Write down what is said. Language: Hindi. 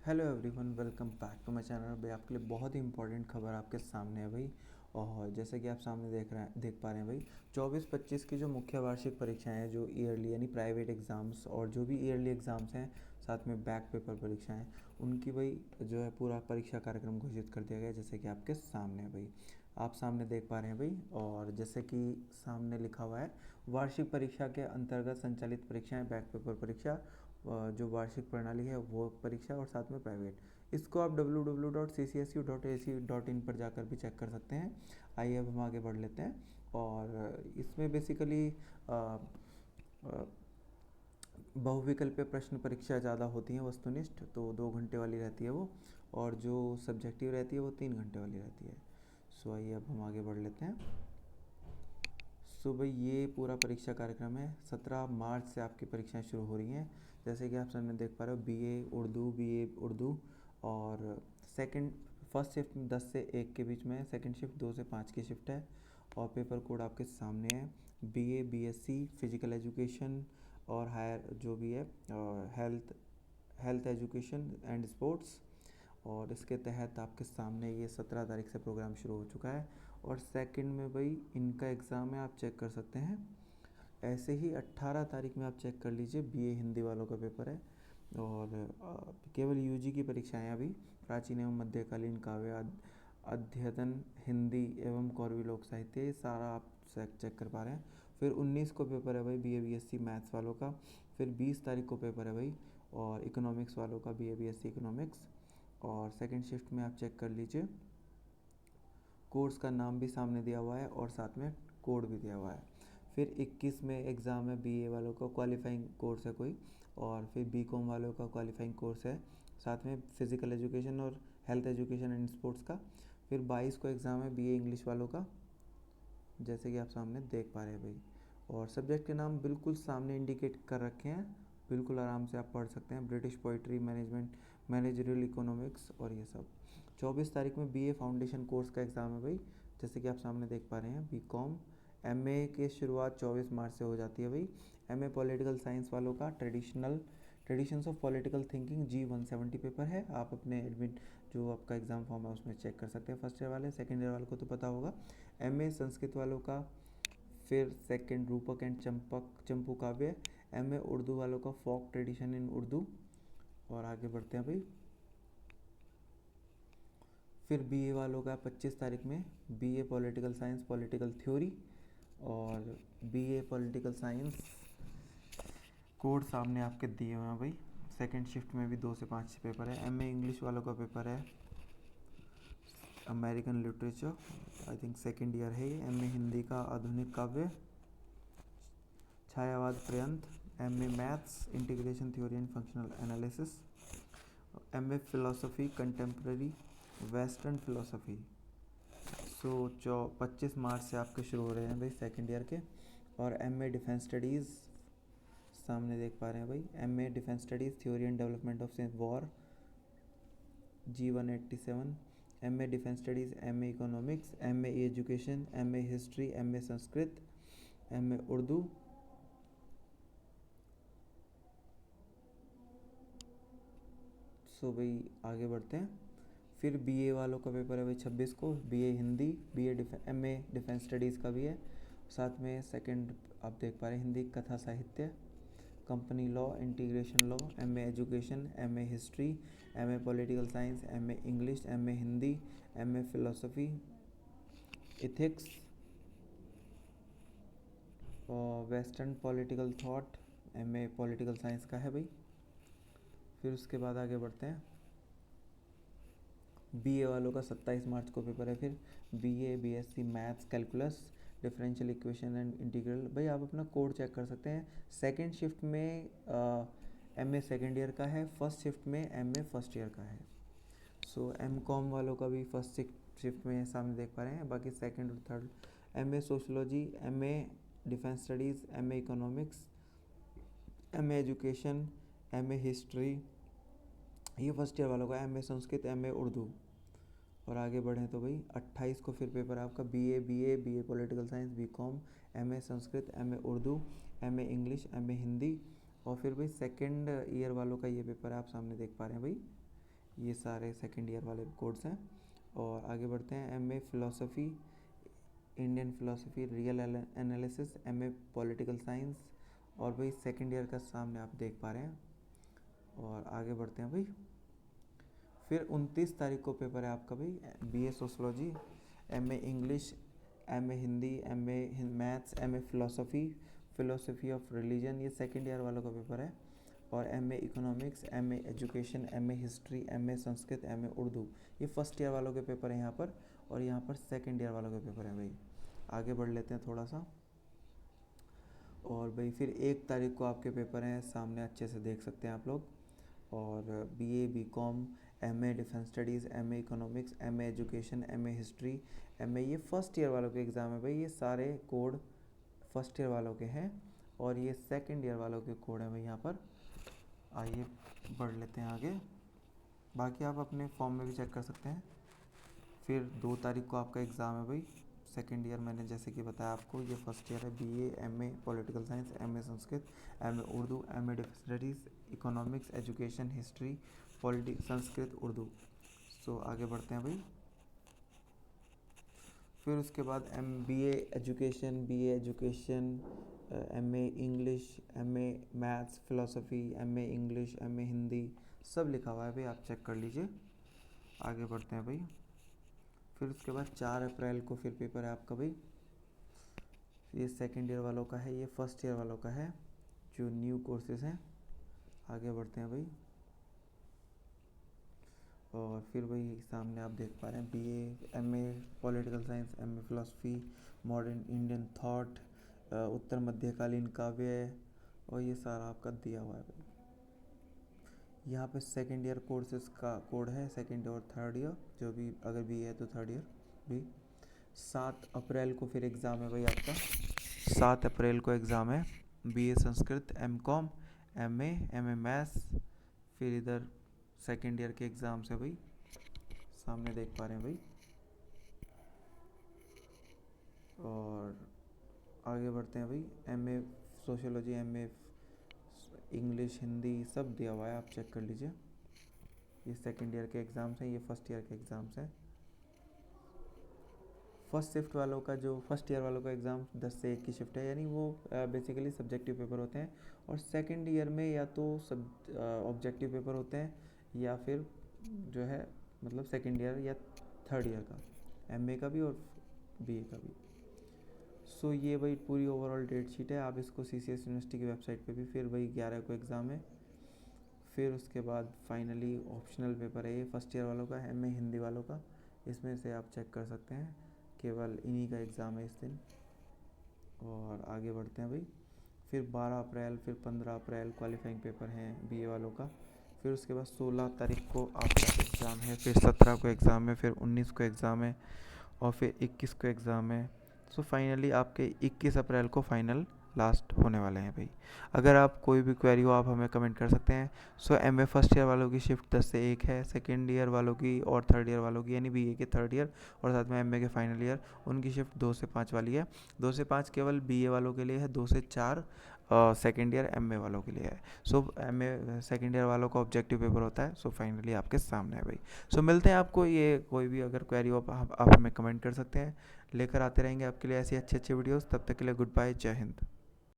Hello everyone, welcome back to my channel. भाई आपके लिए बहुत ही इंपॉर्टेंट खबर आपके सामने है भाई। और जैसे कि आप सामने देख पा रहे हैं भाई, 24-25 की जो मुख्य वार्षिक परीक्षाएं हैं, जो ईयरली यानी प्राइवेट एग्ज़ाम्स और जो भी ईयरली एग्ज़ाम्स हैं, साथ में बैक पेपर परीक्षाएं, उनकी भाई जो है पूरा परीक्षा कार्यक्रम घोषित कर दिया गया है। जैसे कि आपके सामने है भाई, आप सामने देख पा रहे हैं भाई। और जैसे कि सामने लिखा हुआ है, वार्षिक परीक्षा के अंतर्गत संचालित परीक्षाएं, बैक पेपर परीक्षा, जो वार्षिक प्रणाली है वो परीक्षा, और साथ में प्राइवेट। इसको आप www.ccsu.ac.in पर जाकर भी चेक कर सकते हैं। आइए अब हम आगे बढ़ लेते हैं। और इसमें बेसिकली बहुविकल्पीय प्रश्न परीक्षा ज़्यादा होती हैं, वस्तुनिष्ठ तो 2 घंटे वाली रहती है वो, और जो सब्जेक्टिव रहती है वो 3 घंटे वाली रहती है। सो आइए अब हम आगे बढ़ लेते हैं। सो भाई ये पूरा परीक्षा कार्यक्रम है। 17 मार्च से आपकी परीक्षाएं शुरू हो रही हैं। जैसे कि आप सामने देख पा रहे हो, बी ए उर्दू। और सेकंड फर्स्ट शिफ्ट 10 से 1 के बीच में है, सेकंड शिफ्ट 2 से 5 की शिफ्ट है। और पेपर कोड आपके सामने है। BA BSc फिजिकल एजुकेशन और हायर जो भी है, health health education and sports. और इसके तहत आपके सामने ये 17 तारीख से प्रोग्राम शुरू हो चुका है। और सेकंड में भाई इनका एग्ज़ाम है, आप चेक कर सकते हैं। ऐसे ही 18 तारीख में आप चेक कर लीजिए, BA हिंदी वालों का पेपर है। और केवल UG की परीक्षाएं अभी, प्राचीन एवं मध्यकालीन काव्य अध्ययन, हिंदी एवं कौरवी लोक साहित्य, ये सारा आप चेक कर पा रहे हैं। फिर 19 को पेपर है भाई BA BSc मैथ्स वालों का। फिर 20 तारीख को पेपर है भाई और इकोनॉमिक्स वालों का, BA BSc इकोनॉमिक्स। और सेकंड शिफ्ट में आप चेक कर लीजिए, कोर्स का नाम भी सामने दिया हुआ है और साथ में कोड भी दिया हुआ है। फिर 21 में एग्ज़ाम है BA वालों का, क्वालिफाइंग कोर्स है कोई। और फिर BCom वालों का क्वालिफाइंग कोर्स है, साथ में फिज़िकल एजुकेशन और हेल्थ एजुकेशन एंड स्पोर्ट्स का। फिर 22 को एग्ज़ाम है BA इंग्लिश वालों का, जैसे कि आप सामने देख पा रहे हैं भाई। और सब्जेक्ट के नाम बिल्कुल सामने इंडिकेट कर रखे हैं, बिल्कुल आराम से आप पढ़ सकते हैं। British poetry, management, managerial economics और ये सब। 24 तारीख में BA फाउंडेशन कोर्स का एग्ज़ाम है भाई, जैसे कि आप सामने देख पा रहे हैं। BCom MA की शुरुआत 24 मार्च से हो जाती है भाई। MA पॉलिटिकल साइंस वालों का traditions of political thinking G170 paper है। आप अपने एडमिट जो आपका एग्ज़ाम फॉर्म है उसमें चेक कर सकते हैं। फर्स्ट ईयर वाले, सेकेंड ईयर वालों को तो पता होगा। MA संस्कृत वालों का, फिर सेकंड रूपक एंड चंपू काव्य। MA उर्दू वालों का, फोक ट्रेडिशन इन उर्दू। और आगे बढ़ते हैं भाई। फिर BA वालों का 25 तारीख में BA political science political theory. और BA पॉलिटिकल साइंस कोड सामने आपके दिए हुए हैं भाई। सेकंड शिफ्ट में भी 2 से 5 पेपर है। MA इंग्लिश वालों का पेपर है American literature, I think second year है ये। MA हिंदी का आधुनिक काव्य, छायावाद पर्यंत। MA maths integration theory and functional analysis. MA philosophy contemporary western philosophy. So 25 March से आपके शुरू हो रहे हैं भाई सेकेंड ईयर के। और MA डिफेंस स्टडीज़ सामने देख पा रहे हैं भाई। MA defence studies theory and development of war G187। MA defence studies, MA economics, MA education, MA history, MA Sanskrit, MA Urdu. So भाई आगे बढ़ते हैं। फिर BA वालों का पेपर है भाई 26 को, BA Hindi, MA defence studies का भी है। साथ में सेकंड आप देख पा रहे हैं, हिंदी कथा साहित्य, company law, integration law, MA education, MA history, MA political science, MA English, MA Hindi, MA philosophy, ethics और western political thought. MA political science का है भाई। फिर उसके बाद आगे बढ़ते हैं। BA वालों का 27 मार्च को पेपर है। फिर BA BSc maths calculus, differential equation and integral. भाई आप अपना कोड चेक कर सकते हैं। सेकंड शिफ्ट में MA सेकेंड ईयर का है, फर्स्ट शिफ्ट में MA फर्स्ट ईयर का है। सो MCom वालों का भी फर्स्ट शिफ्ट में सामने देख पा रहे हैं। बाकी सेकंड और third, MA sociology, MA defence studies, MA economics, MA education, MA history, ये फर्स्ट ईयर वालों का। MA Sanskrit, MA Urdu. और आगे बढ़ें तो भाई 28 को फिर पेपर है आपका BA political science, BCom, MA Sanskrit, MA Urdu, MA English, MA Hindi. और फिर भाई सेकंड ईयर वालों का ये पेपर है, आप सामने देख पा रहे हैं भाई। ये सारे सेकेंड ईयर वाले कोड्स हैं। और आगे बढ़ते हैं, MA philosophy, Indian philosophy, real analysis, MA political science, और भाई सेकेंड ईयर का सामने आप देख पा रहे हैं। और आगे बढ़ते हैं भाई, फिर 29 तारीख को पेपर है आपका भाई, BA sociology, MA English, MA Hindi, MA maths, MA philosophy of religion, ये सेकेंड ईयर वालों का पेपर है। और MA economics, MA education, MA history, MA Sanskrit, MA Urdu, ये फर्स्ट ईयर वालों के पेपर हैं यहाँ पर। और यहाँ पर सेकेंड ईयर वालों के पेपर हैं भाई। आगे बढ़ लेते हैं थोड़ा सा। और भाई फिर 1 तारीख को आपके पेपर हैं, सामने अच्छे से देख सकते हैं आप लोग। और BA, BCom, MA defence studies, MA economics, MA education, MA history, MA, ये फर्स्ट ईयर वालों के एग्ज़ाम है भाई। ये सारे कोड फर्स्ट ईयर वालों के हैं और ये सेकंड ईयर वालों के कोड हैं भाई यहाँ पर। आइए बढ़ लेते हैं आगे, बाकी आप अपने फॉर्म में भी चेक कर सकते हैं। फिर 2 तारीख को आपका एग्ज़ाम है भाई, सेकेंड ईयर, मैंने जैसे कि बताया आपको, ये फर्स्ट ईयर है, BA, MA political science, MA Sanskrit, MA Urdu, MA defence studies, economics, education, history, politics, Sanskrit, Urdu. So आगे बढ़ते हैं भाई। फिर उसके बाद BA education, MA English, MA maths, philosophy, MA English, MA Hindi, सब लिखा हुआ है भाई, आप चेक कर लीजिए। आगे बढ़ते हैं भाई। फिर उसके बाद 4 अप्रैल को फिर पेपर है आपका भाई, ये सेकेंड ईयर वालों का है, ये फर्स्ट ईयर वालों का है, जो न्यू कोर्सेज हैं। आगे बढ़ते हैं भाई। और फिर वही सामने आप देख पा रहे हैं, BA, MA political science, MA philosophy, modern Indian thought, उत्तर मध्यकालीन काव्य, और ये सारा आपका दिया हुआ है भाई। यहाँ पे सेकेंड ईयर कोर्सेज का कोड है, सेकेंड और थर्ड ईयर, जो भी अगर बी है तो थर्ड ईयर भी। 7 अप्रैल को फिर एग्ज़ाम है भाई आपका, 7 अप्रैल को एग्ज़ाम है, BA Sanskrit, MCom, MA maths. फिर इधर सेकेंड ईयर के एग्ज़ाम्स है भाई, सामने देख पा रहे हैं भाई। और आगे बढ़ते हैं भाई, MA sociology, MA English, Hindi, सब दिया हुआ है, आप चेक कर लीजिए। ये सेकेंड ईयर के एग्ज़ाम्स हैं, ये फर्स्ट ईयर के एग्ज़ाम्स हैं। फर्स्ट शिफ्ट वालों का, जो फर्स्ट ईयर वालों का एग्ज़ाम 10 से 1 की शिफ्ट है, यानी वो बेसिकली सब्जेक्टिव पेपर होते हैं। और सेकेंड ईयर में या तो सब ऑब्जेक्टिव पेपर होते हैं, या फिर जो है मतलब सेकेंड ईयर या थर्ड ईयर का, एमए का भी और बीए का भी। सो ये भाई पूरी ओवरऑल डेट शीट है, आप इसको सीसीएस यूनिवर्सिटी की वेबसाइट पे भी, फिर वही 11 को एग्ज़ाम है। फिर उसके बाद फाइनली ऑप्शनल पेपर है ये फर्स्ट ईयर वालों का, एमए हिंदी वालों का, इसमें से आप चेक कर सकते हैं, केवल इन्हीं का एग्ज़ाम है इस दिन। और आगे बढ़ते हैं भाई। फिर 12 अप्रैल, फिर 15 अप्रैल क्वालिफाइंग पेपर हैं बीए वालों का। फिर उसके बाद 16 तारीख को आपका एग्ज़ाम है, फिर 17 को एग्ज़ाम है, फिर 19 को एग्ज़ाम है, और फिर 21 को एग्ज़ाम है। सो फाइनली आपके 21 अप्रैल को फाइनल लास्ट होने वाले हैं भाई। अगर आप कोई भी क्वेरी हो आप हमें कमेंट कर सकते हैं। सो एमए फर्स्ट ईयर वालों की शिफ्ट 10 से 1 है, सेकेंड ईयर वालों की और थर्ड ईयर वालों की, यानी बीए के थर्ड ईयर और साथ में एमए के फाइनल ईयर, उनकी शिफ्ट 2 से 5 वाली है। 2 से 5 केवल बीए वालों के लिए है, 2 से 4 सेकेंड ईयर एमए वालों के लिए है। सो एमए सेकेंड ईयर वालों का ऑब्जेक्टिव पेपर होता है। सो फाइनली आपके सामने है भाई। सो मिलते हैं आपको, ये कोई भी अगर क्वेरी हो आप हमें कमेंट कर सकते हैं। लेकर आते रहेंगे आपके लिए ऐसी अच्छी अच्छी वीडियोस, तब तक के लिए गुड बाय, जय हिंद।